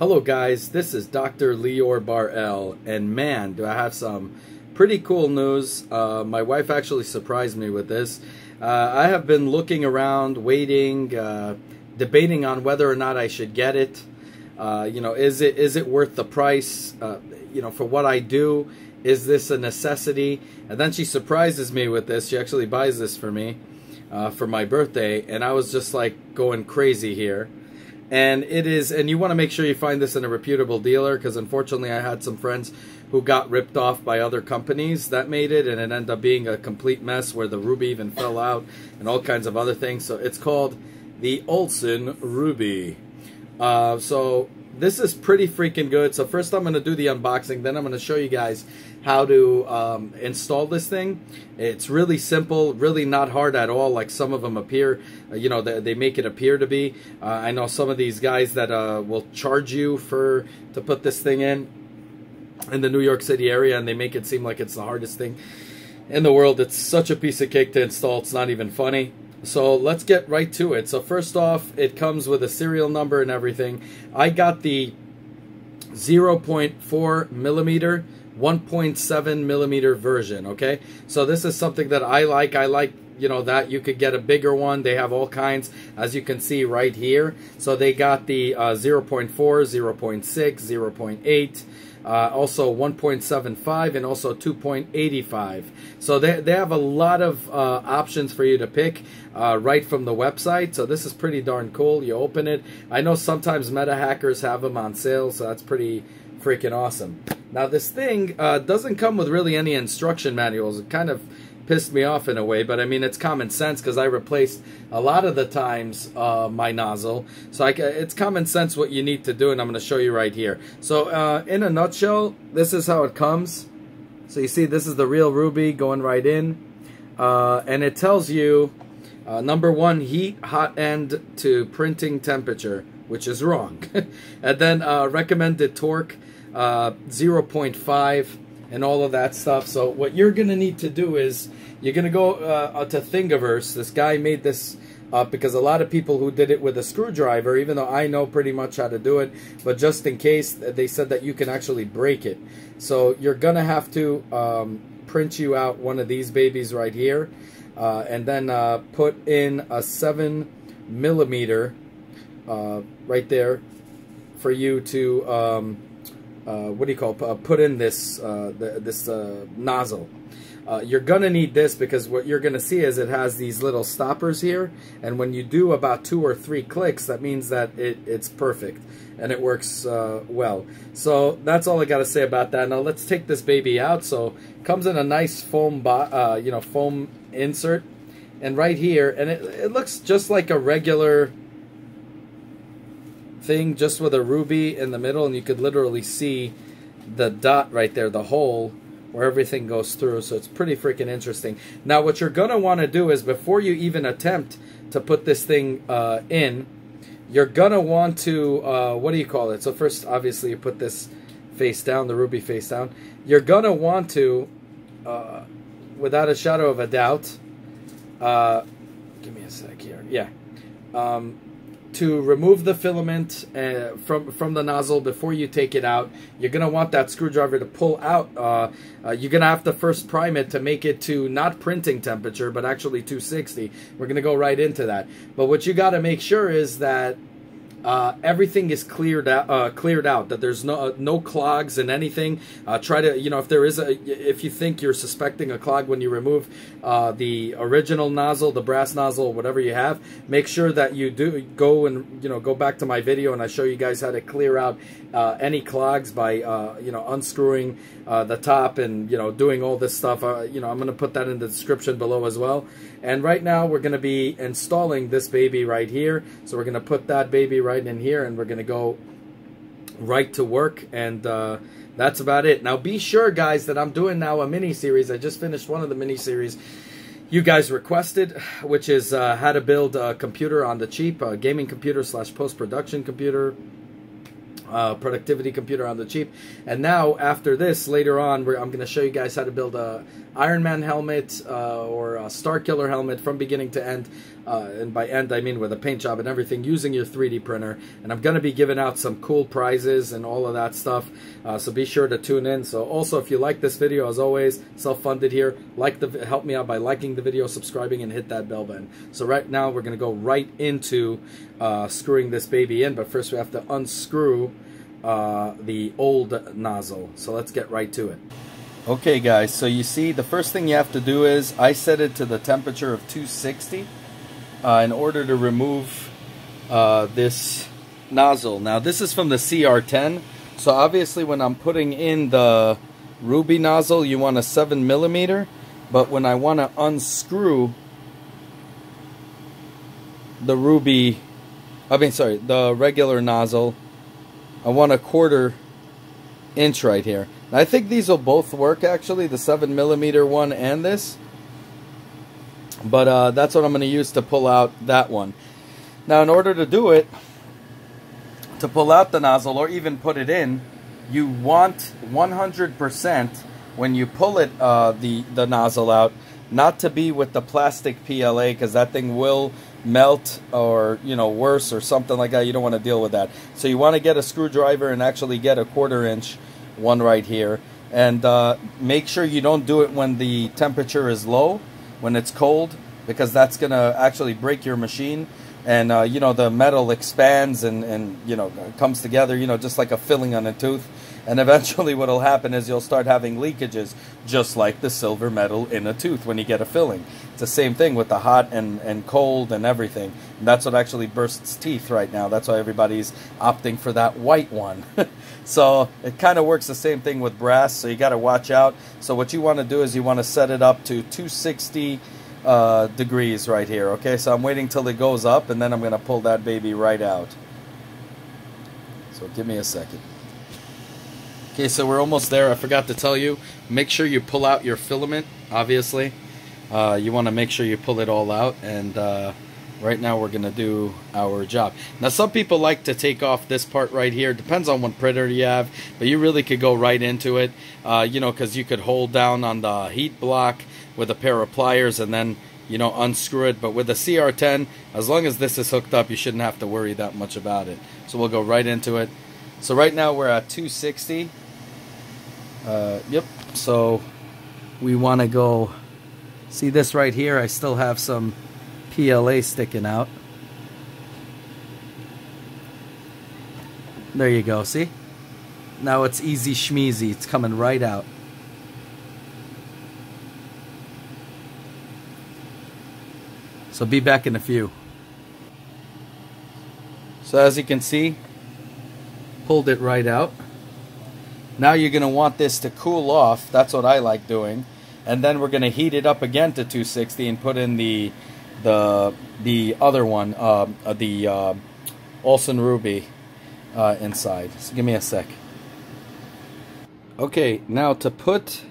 Hello guys, this is Dr. Lior Bar-El, and man, do I have some pretty cool news. My wife actually surprised me with this. I have been looking around, waiting, debating on whether or not I should get it. Is it worth the price? For what I do, is this a necessity? And then she surprises me with this. She actually buys this for me for my birthday, and I was just like going crazy here. And it is, and you want to make sure you find this in a reputable dealer, because unfortunately I had some friends who got ripped off by other companies that made it, and it ended up being a complete mess where the ruby even fell out and all kinds of other things. So it's called the Olsson Ruby. So this is pretty freaking good. So first I'm going to do the unboxing, then I'm going to show you guys how to install this thing. It's really simple, really not hard at all, like some of them appear, they make it appear to be. I know some of these guys that will charge you to put this thing in the New York City area, and they make it seem like it's the hardest thing in the world. It's such a piece of cake to install, it's not even funny. So let's get right to it. So first off, it comes with a serial number and everything. I got the 0.4 millimeter 1.7 millimeter version. Okay, so this is something that I like. That you could get a bigger one. They have all kinds, as you can see right here. So they got the 0.4, 0.6, 0.8, also 1.75, and also 2.85. So they have a lot of options for you to pick right from the website. So this is pretty darn cool. You open it. I know sometimes meta hackers have them on sale, so that's pretty freaking awesome. Now this thing doesn't come with really any instruction manuals. It kind of pissed me off in a way, but I mean it's common sense, because I replaced a lot of the times my nozzle. So it's common sense what you need to do, and I'm going to show you right here. So in a nutshell, this is how it comes. So you see this is the real ruby going right in, and it tells you number 1, heat, hot end to printing temperature, which is wrong. And then recommended torque, 0.5, and all of that stuff. So what you're going to need to do is you're going to go to Thingiverse. This guy made this up because a lot of people who did it with a screwdriver, even though I know pretty much how to do it, but just in case, they said that you can actually break it. So you're going to have to print you out one of these babies right here, and then put in a 7 millimeter right there for you to put in this nozzle. You're gonna need this because what you're gonna see is it has these little stoppers here, and when you do about 2 or 3 clicks, that means that it's perfect and it works well. So that's all I gotta say about that. Now let's take this baby out. So it comes in a nice foam foam insert, and right here, and it looks just like a regular thing, just with a ruby in the middle, and you could literally see the dot right there, the hole where everything goes through. So it's pretty freaking interesting. Now what you're gonna want to do is, before you even attempt to put this thing in, you're gonna want to so first obviously you put this face down, the ruby face down. You're gonna want to without a shadow of a doubt, give me a sec here, to remove the filament from the nozzle before you take it out. You're going to want that screwdriver to pull out. You're going to have to first prime it to make it to not printing temperature, but actually 260. We're going to go right into that. But what you got to make sure is that everything is cleared out, that there's no clogs in anything. Try to, if you think you're suspecting a clog when you remove the original nozzle, the brass nozzle, whatever you have, make sure that you do go and go back to my video and I show you guys how to clear out any clogs by unscrewing the top and doing all this stuff. I'm going to put that in the description below as well. And right now we're going to be installing this baby right here. So we're going to put that baby right in here, and we're going to go right to work, and that's about it. Now be sure, guys, that I'm doing now a mini-series. I just finished one of the mini-series you guys requested, which is how to build a computer on the cheap, a gaming computer / post-production computer. productivity computer on the cheap. And now after this, later on, I'm going to show you guys how to build a Iron Man helmet or a Star Killer helmet from beginning to end. And by end, I mean with a paint job and everything, using your 3D printer. And I'm going to be giving out some cool prizes and all of that stuff. So be sure to tune in. So also, if you like this video, as always, self-funded here, help me out by liking the video, subscribing, and hit that bell button. So right now, we're going to go right into screwing this baby in. But first, we have to unscrew the old nozzle. So let's get right to it. Okay guys, so you see the first thing you have to do is I set it to the temperature of 260 in order to remove this nozzle. Now this is from the CR-10, so obviously when I'm putting in the ruby nozzle you want a 7mm, but when I want to unscrew the the regular nozzle, I want a 1/4 inch right here. Now, I think these will both work actually, the 7mm one and this. But that's what I'm going to use to pull out that one. Now in order to do it, to pull out the nozzle or even put it in, you want 100% when you pull it, the nozzle out, not to be with the plastic PLA, because that thing will melt or, you know, worse or something like that. You don't want to deal with that. So you want to get a screwdriver and actually get a 1/4 inch one right here. And make sure you don't do it when the temperature is low, when it's cold, because that's going to actually break your machine. And, you know, the metal expands and, you know, comes together, you know, just like a filling on a tooth. And eventually what will happen is you'll start having leakages, just like the silver metal in a tooth when you get a filling. It's the same thing with the hot and cold and everything. And that's what actually bursts teeth right now. That's why everybody's opting for that white one. So it kind of works the same thing with brass, so you got to watch out. So what you want to do is you want to set it up to 260 degrees right here. Okay, so I'm waiting till it goes up, and then I'm going to pull that baby right out. So give me a second. Okay, so we're almost there. I forgot to tell you, make sure you pull out your filament, obviously. You want to make sure you pull it all out, and right now we're going to do our job. Now some people like to take off this part right here. Depends on what printer you have, but you really could go right into it, you know, because you could hold down on the heat block with a pair of pliers and then, you know, unscrew it. But with the CR-10, as long as this is hooked up, you shouldn't have to worry that much about it. So we'll go right into it. So right now we're at 260. Yep, so we want to go, see this right here, I still have some PLA sticking out. There you go, see? Now it's easy schmeezy, it's coming right out. So be back in a few. So as you can see, pulled it right out. Now you're going to want this to cool off. That's what I like doing. And then we're going to heat it up again to 260 and put in the other one, the Olsson Ruby inside. So give me a sec. Okay, now to put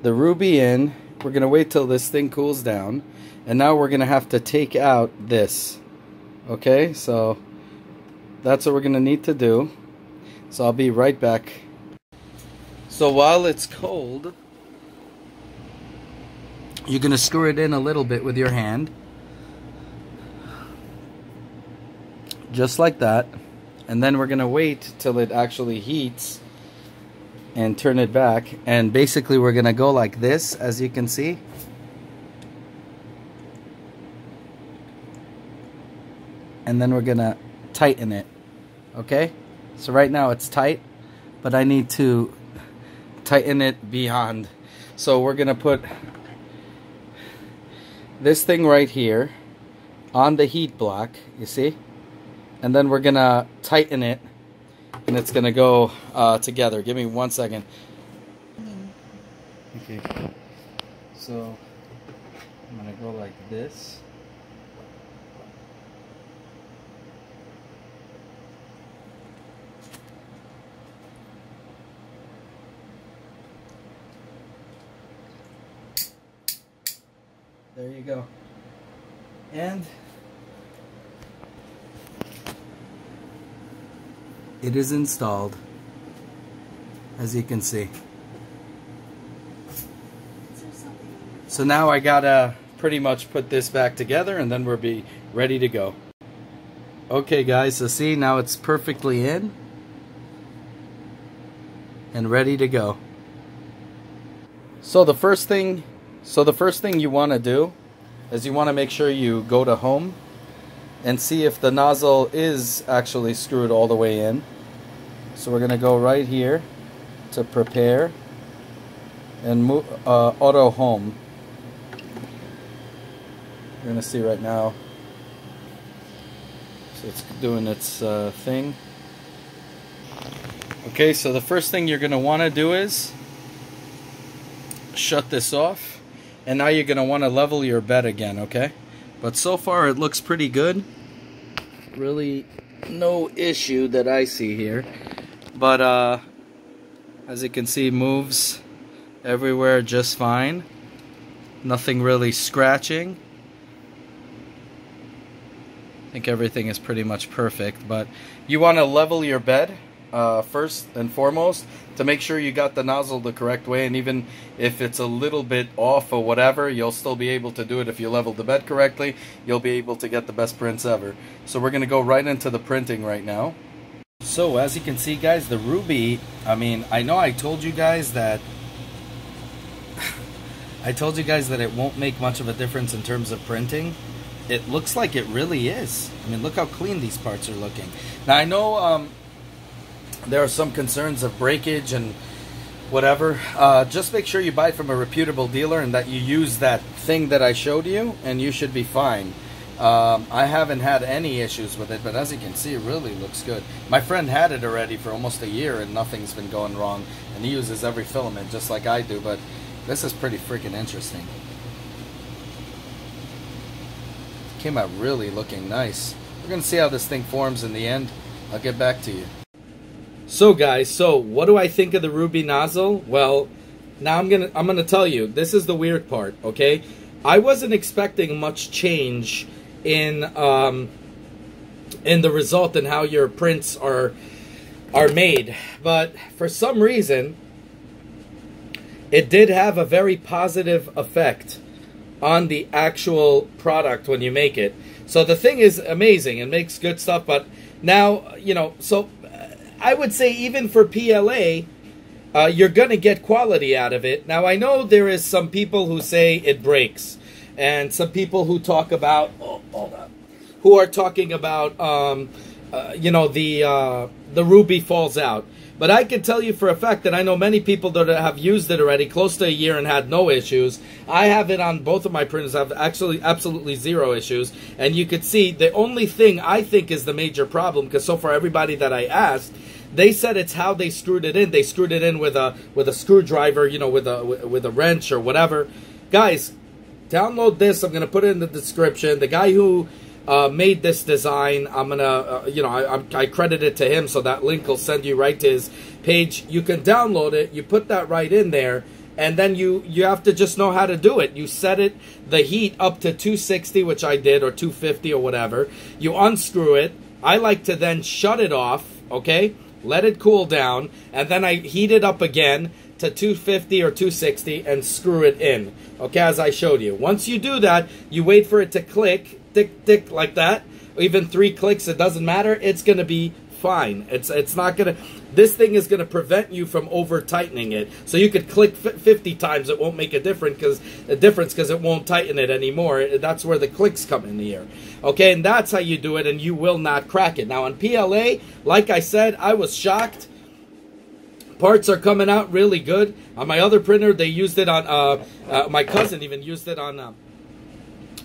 the Ruby in, we're going to wait till this thing cools down. And now we're going to have to take out this. Okay, so that's what we're going to need to do. So I'll be right back. So while it's cold, you're going to screw it in a little bit with your hand. Just like that. And then we're going to wait till it actually heats and turn it back. And basically we're going to go like this, as you can see. And then we're going to tighten it. Okay? So right now it's tight, but I need to tighten it beyond. So we're going to put this thing right here on the heat block, you see? And then we're going to tighten it, and it's going to go together. Give me 1 second. Okay. So I'm going to go like this. There you go. And it is installed, as you can see. So now I gotta pretty much put this back together and then we'll be ready to go. Okay guys, so see, now it's perfectly in and ready to go. So the first thing you want to do is you want to make sure you go to home and see if the nozzle is actually screwed all the way in. So we're going to go right here to prepare and move auto home. You're going to see right now. So it's doing its thing. Okay, so the first thing you're going to want to do is shut this off. And now you're going to want to level your bed again, okay? But so far it looks pretty good. Really no issue that I see here. But as you can see, moves everywhere just fine. Nothing really scratching. I think everything is pretty much perfect. But you want to level your bed first and foremost to make sure you got the nozzle the correct way, and even if it's a little bit off or whatever, you'll still be able to do it. If you level the bed correctly, you'll be able to get the best prints ever. So we're going to go right into the printing right now. So as you can see guys, the Ruby, I mean, I know I told you guys that it won't make much of a difference in terms of printing. It looks like it really is. I mean, look how clean these parts are looking. Now I know there are some concerns of breakage and whatever. Just make sure you buy it from a reputable dealer and that you use that thing that I showed you, and you should be fine. I haven't had any issues with it, but as you can see, it really looks good. My friend had it already for almost a year and nothing's been going wrong, and he uses every filament just like I do, but this is pretty freaking interesting. It came out really looking nice. We're going to see how this thing forms in the end. I'll get back to you. So guys, so what do I think of the Ruby nozzle? Well, now I'm gonna tell you. This is the weird part, okay? I wasn't expecting much change in the result and how your prints are made, but for some reason, it did have a very positive effect on the actual product when you make it. So the thing is amazing and makes good stuff, but now, you know, so I would say even for PLA, you're going to get quality out of it. Now, I know there is some people who say it breaks, and some people who talk about, who are talking about, you know, the Ruby falls out. But I can tell you for a fact that I know many people that have used it already close to a year and had no issues. I have it on both of my printers. I have actually absolutely zero issues. And you could see the only thing I think is the major problem, because so far everybody that I asked, they said it's how they screwed it in. They screwed it in with a screwdriver, you know, with a wrench or whatever. Guys, download this. I'm going to put it in the description. The guy who made this design, I'm gonna you know, I credit it to him, so that link will send you right to his page. You can download it, you put that right in there, and then you have to just know how to do it. You set it, the heat up to 260, which I did, or 250 or whatever. You unscrew it. I like to then shut it off, okay, let it cool down, and then I heat it up again to 250 or 260 and screw it in, okay, as I showed you. Once you do that, you wait for it to click, tick, tick, like that, or even 3 clicks, it doesn't matter, it's going to be fine. It's not going to, this thing is going to prevent you from over tightening it. So you could click 50 times, it won't make a difference because it won't tighten it anymore. That's where the clicks come in here. Okay, and that's how you do it, and you will not crack it. Now on PLA, like I said, I was shocked. Parts are coming out really good. On my other printer, they used it on, my cousin even used it on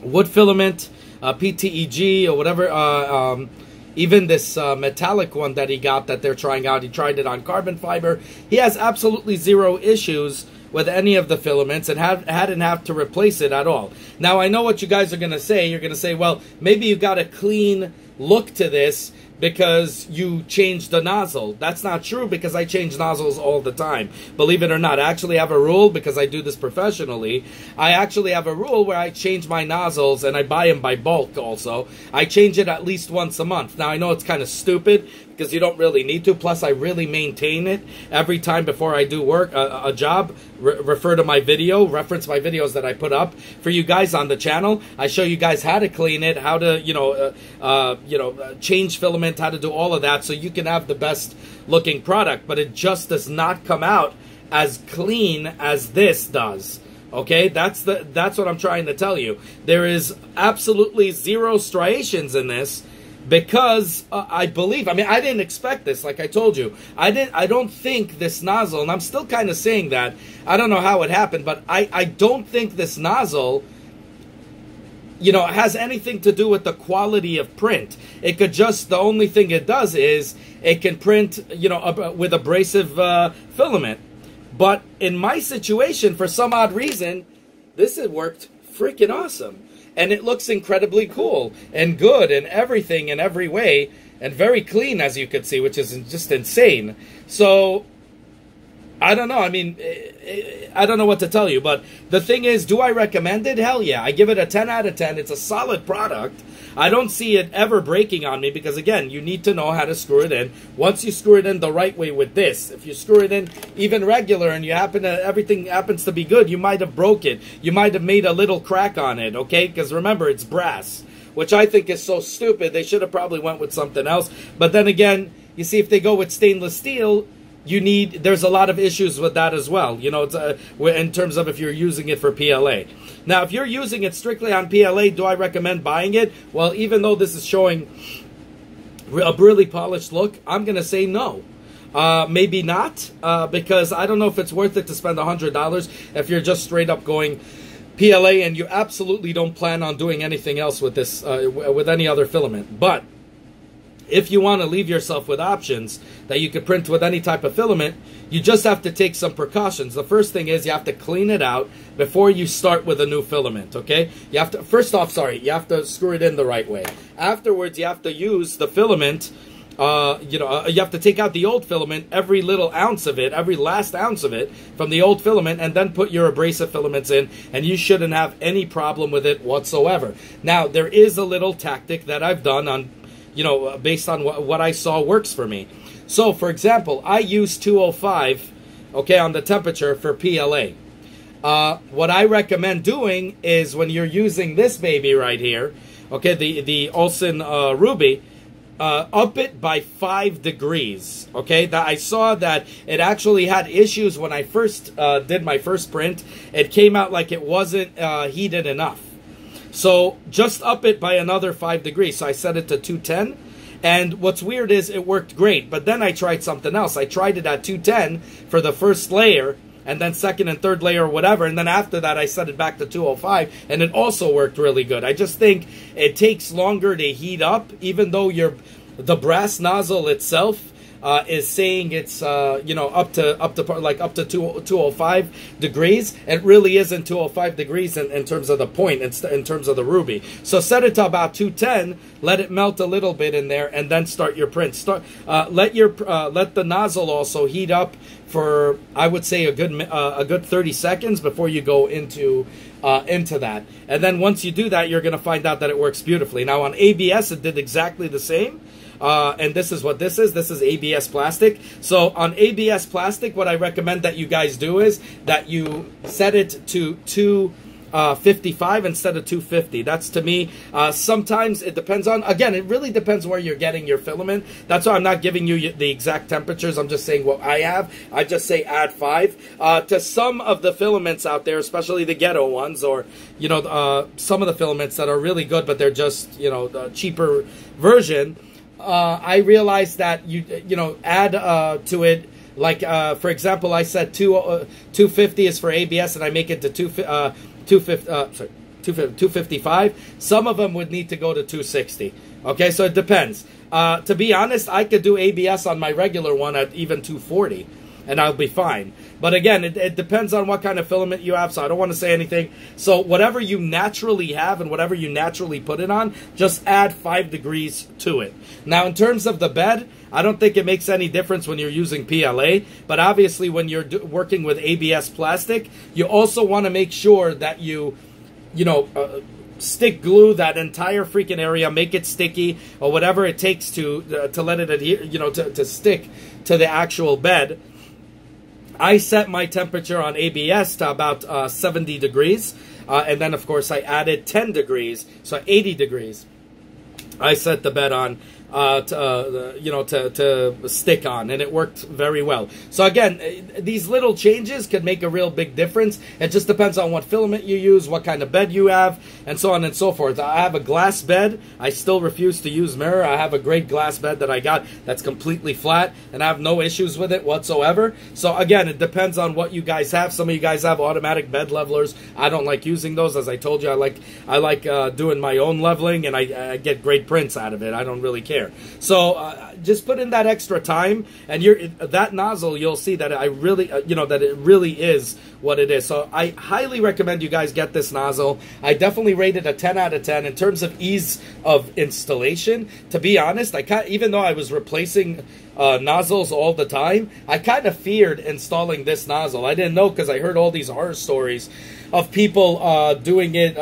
wood filament, PTEG or whatever, even this metallic one that he got that they're trying out. He tried it on carbon fiber. He has absolutely zero issues with any of the filaments and hadn't have to replace it at all. Now, I know what you guys are going to say. You're going to say, well, maybe you got a clean look to this because you changed the nozzle. That's not true, because I change nozzles all the time. Believe it or not, I actually have a rule, because I do this professionally. I actually have a rule where I change my nozzles, and I buy them by bulk also. I change it at least once a month. Now, I know it's kind of stupid, because you don't really need to. Plus, I really maintain it every time before I do work, a job. Refer to my video, reference my videos that I put up for you guys on the channel. I show you guys how to clean it, how to, change filament, how to do all of that so you can have the best looking product. But it just does not come out as clean as this does. Okay, that's what I'm trying to tell you. There is absolutely zero striations in this. Because I believe, I mean, I didn't expect this, like I told you. I don't think this nozzle, and I'm still kind of saying that, I don't know how it happened, but I don't think this nozzle, has anything to do with the quality of print. It could just, the only thing it does is, it can print, with abrasive filament. But in my situation, for some odd reason, this had worked freaking awesome. And it looks incredibly cool and good and everything in every way and very clean, as you could see, which is just insane. So, I don't know. I mean, I don't know what to tell you. But the thing is, do I recommend it? Hell yeah. I give it a 10 out of 10. It's a solid product. I don't see it ever breaking on me because, again, you need to know how to screw it in. Once you screw it in the right way with this, if you screw it in even regular and everything happens to be good, you might have broke it. You might have made a little crack on it, okay? Because remember, it's brass, which I think is so stupid. They should have probably went with something else. But then again, you see, if they go with stainless steel, there's a lot of issues with that as well, it's, in terms of if you're using it for PLA. Now, if you're using it strictly on PLA, do I recommend buying it? Well, even though this is showing a really polished look, I'm going to say no. Maybe not, because I don't know if it's worth it to spend $100 if you're just straight up going PLA and you absolutely don't plan on doing anything else with this, with any other filament. But if you want to leave yourself with options that you could print with any type of filament, you just have to take some precautions. The first thing is you have to clean it out before you start with a new filament, okay? You have to, you have to screw it in the right way. Afterwards, you have to use the filament, you have to take out the old filament, every little ounce of it, every last ounce of it from the old filament, and then put your abrasive filaments in, and you shouldn't have any problem with it whatsoever. Now, there is a little tactic that I've done on, based on what I saw works for me. So, for example, I use 205, okay, on the temperature for PLA. What I recommend doing is when you're using this baby right here, okay, the Olsson Ruby, up it by 5 degrees, okay? I saw that it actually had issues when I first did my first print. It came out like it wasn't heated enough. So just up it by another 5 degrees. So I set it to 210. And what's weird is it worked great. But then I tried something else. I tried it at 210 for the first layer, and then second and third layer or whatever. And then after that, I set it back to 205, and it also worked really good. I just think it takes longer to heat up, even though the brass nozzle itself is saying it's up to 205 degrees. It really isn't 205 degrees in terms of the point, in terms of the ruby. So set it to about 210, let it melt a little bit in there, and then start your print. Let the nozzle also heat up for, I would say, a good 30 seconds before you go into that. And then once you do that, you're going to find out that it works beautifully. Now on ABS, it did exactly the same. And this is what this is. This is ABS plastic. So on ABS plastic, what I recommend that you guys do is that you set it to 255 instead of 250. That's, to me, sometimes it depends on, again, it really depends where you're getting your filament. That's why I'm not giving you the exact temperatures. I'm just saying what I have. I just say add 5. To some of the filaments out there, especially the ghetto ones, or, some of the filaments that are really good, but they're just, the cheaper version, I realized that you add to it, like for example, I said 250 is for ABS, and I make it to 255. Some of them would need to go to 260. Okay, so it depends. To be honest, I could do ABS on my regular one at even 240, and I'll be fine. But again, it depends on what kind of filament you have, so I don't want to say anything. So whatever you naturally have and whatever you naturally put it on, just add 5 degrees to it. Now, in terms of the bed, I don't think it makes any difference when you're using PLA, but obviously when you're working with ABS plastic, you also want to make sure that you stick glue that entire freaking area, make it sticky, or whatever it takes to let it adhere, you know, to stick to the actual bed. I set my temperature on ABS to about 70 degrees. And then, of course, I added 10 degrees, so 80 degrees. I set the bed on to stick on, and it worked very well. So again, these little changes could make a real big difference. It just depends on what filament you use, what kind of bed you have, and so on and so forth. I have a glass bed. I still refuse to use mirror. I have a great glass bed that I got that's completely flat, and I have no issues with it whatsoever. So again, it depends on what you guys have. Some of you guys have automatic bed levelers. I don't like using those. As I told you, I like doing my own leveling, and I get great prints out of it. I don't really care. So just put in that extra time, and that nozzle, you'll see that I really, that it really is what it is. So I highly recommend you guys get this nozzle. I definitely rate it a 10 out of 10 in terms of ease of installation. To be honest, even though I was replacing nozzles all the time, I kind of feared installing this nozzle. I didn't know, because I heard all these horror stories of people doing it,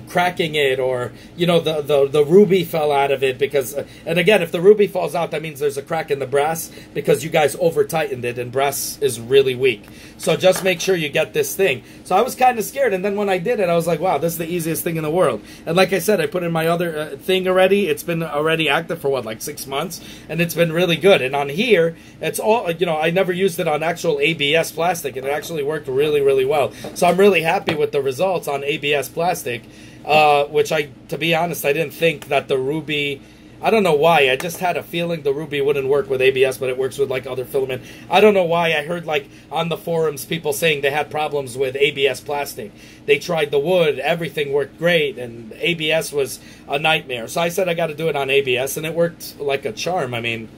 cracking it, or the ruby fell out of it because. And again, if the ruby falls out, that means there's a crack in the brass because you guys over tightened it, and brass is really weak. So just make sure you get this thing. So I was kind of scared, and then when I did it, I was like, wow, this is the easiest thing in the world. And like I said, I put in my other thing already. It's been already active for what, like 6 months, and it's been really good. And on here, it's all, I never used it on actual ABS plastic, and it actually worked really, really well. So I'm really happy with the results on ABS plastic, which to be honest, I didn't think that the ruby, I don't know why, I just had a feeling the ruby wouldn't work with ABS, but it works with like other filament. I don't know why. I heard like on the forums people saying they had problems with ABS plastic. They tried the wood, everything worked great, and ABS was a nightmare. So I said I got to do it on ABS, and it worked like a charm. I mean,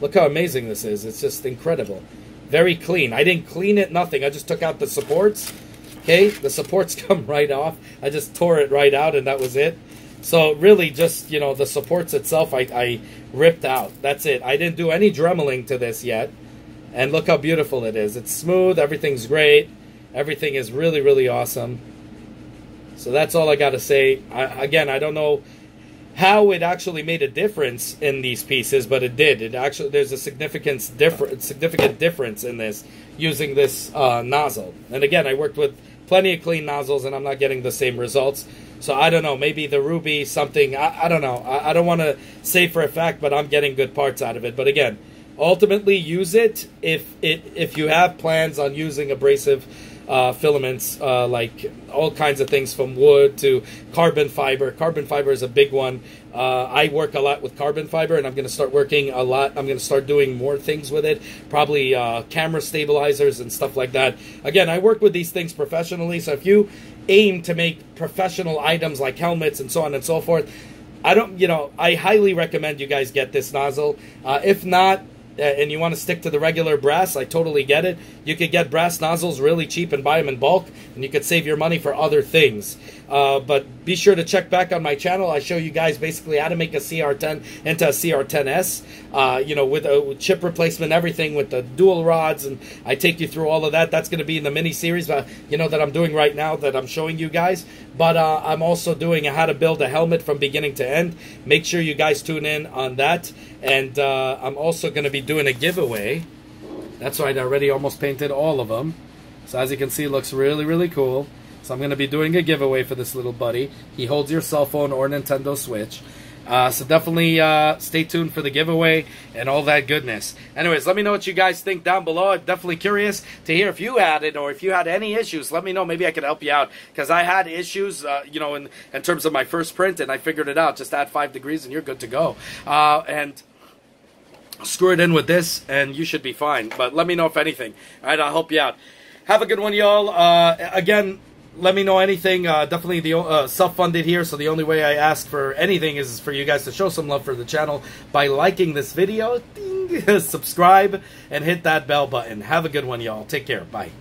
look how amazing this is. It's just incredible. Very clean. I didn't clean it, nothing. I just took out the supports. Okay, the supports come right off. I just tore it right out, and that was it. So really just, the supports itself, I ripped out. That's it. I didn't do any dremeling to this yet. And look how beautiful it is. It's smooth. Everything's great. Everything is really, really awesome. So that's all I got to say. Again, I don't know how it actually made a difference in these pieces, but it did. It actually, there's a significant difference in this using this nozzle. And again, I worked with plenty of clean nozzles, and I'm not getting the same results. So I don't know, maybe the ruby something, I don't know. I don't want to say for a fact, but I'm getting good parts out of it. But again, ultimately use it if you have plans on using abrasive filaments, like all kinds of things from wood to carbon fiber. Carbon fiber is a big one. I work a lot with carbon fiber, and I'm going to start working a lot. I'm going to start doing more things with it, probably camera stabilizers and stuff like that. Again, I work with these things professionally, so if you aim to make professional items like helmets and so on and so forth, I highly recommend you guys get this nozzle. If not, and you want to stick to the regular brass, I totally get it. You could get brass nozzles really cheap and buy them in bulk, and you could save your money for other things. But be sure to check back on my channel. I show you guys basically how to make a CR-10 into a CR-10s, with a chip replacement, everything with the dual rods, and I take you through all of that. That's going to be in the mini-series, that I'm doing right now that I'm showing you guys. But I'm also doing how to build a helmet from beginning to end. Make sure you guys tune in on that. And I'm also going to be doing a giveaway. That's right, I already almost painted all of them. So as you can see, it looks really, really cool. So I'm going to be doing a giveaway for this little buddy. He holds your cell phone or Nintendo Switch. So definitely stay tuned for the giveaway and all that goodness. Anyways, let me know what you guys think down below. I'm definitely curious to hear if you had it or if you had any issues. Let me know. Maybe I could help you out, because I had issues, in terms of my first print, and I figured it out. Just add 5 degrees and you're good to go. And screw it in with this, and you should be fine. But let me know if anything. All right, I'll help you out. Have a good one, y'all. Again, let me know anything. Definitely the self-funded here, so the only way I ask for anything is for you guys to show some love for the channel by liking this video, ding, subscribe, and hit that bell button. Have a good one, y'all. Take care. Bye.